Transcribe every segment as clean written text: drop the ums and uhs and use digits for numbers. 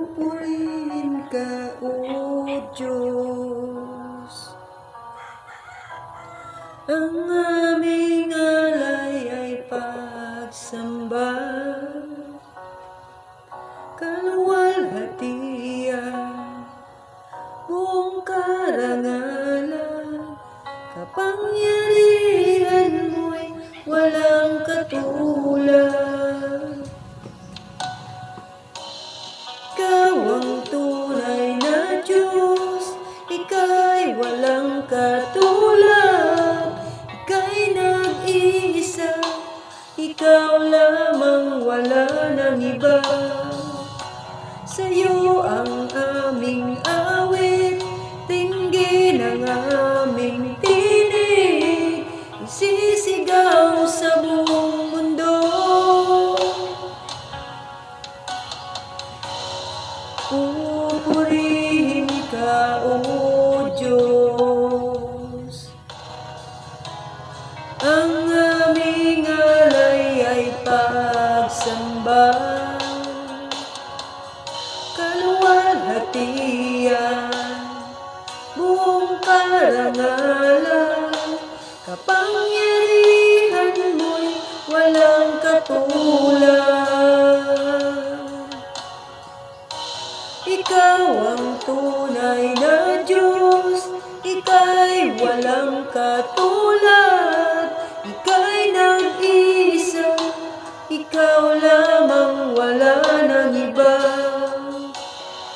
Pupurihin ka, O Diyos. Ang aming alay ay pagsamba, kaluwalhatian, buong karangalan, kapangyarihan mo'y walang katulad. Ikaw ang tunay na Diyos, Ika'y walang katulad. Ika'y nag-iisa, Ikaw lamang, wala nang iba. Sa'yo ang aming awit, dinggin ang aming tinig, isisigaw sa buong mundo. Pupurihin ka, O Diyos. Ang aming alay ay pagsamba, kaluwalhatian, buong karangalan, kapangyarihan mo'y walang katulad. Ikaw ang tunay na Diyos, Ika'y walang katulad. Ika'y nag-iisa, Ikaw lamang, wala nang iba.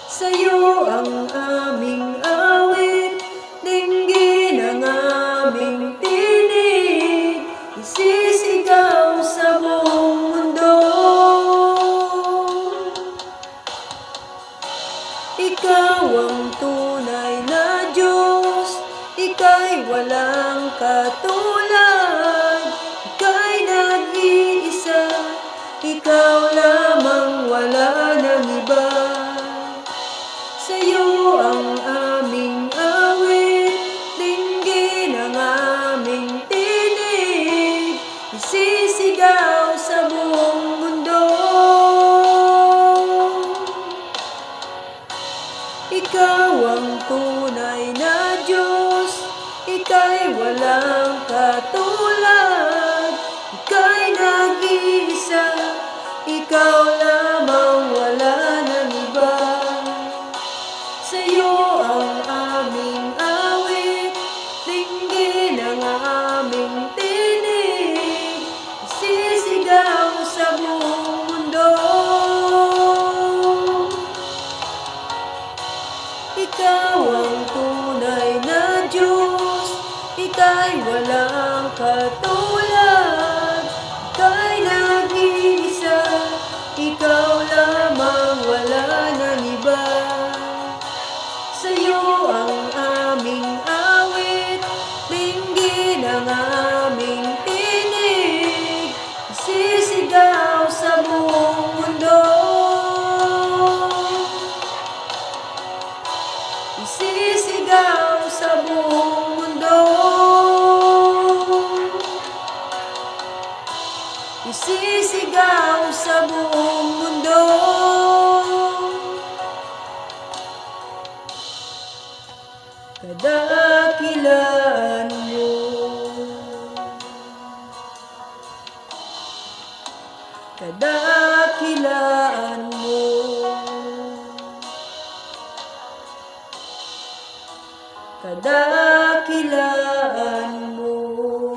Sa'yo ang aming awit, dinggin ang aming tinig, isisigaw sa buong mundo. Ikaw ang tunay na Diyos, Ika'y walang katulad. Ika'y nag-iisa, Ikaw lamang, wala nang iba. Sa'yo ang aming awit, dinggin ang aming tinig, isisigaw sa buong mundo. Ikaw ang tunay na Diyos, Ika'y walang katulad. Ika'y nag-iisa, Ikaw lamang, wala nang iba. Sa'yo ang aming awit, dinggin ang aming tinig, isisigaw sa buong mundo. Ikaw ang tunay na Diyos, Ika'y walang katulad. Ika'y nag-iisa, Ikaw lamang, wala nang iba. Sa'yo ang aming awit, dinggin ang aming tinig, isisigaw sa buong mundo. Isisigaw sa buong mundo. Isisigaw sa buong mundo. Kadakilaan mo, kadakilaan mo, kadakilaan mo.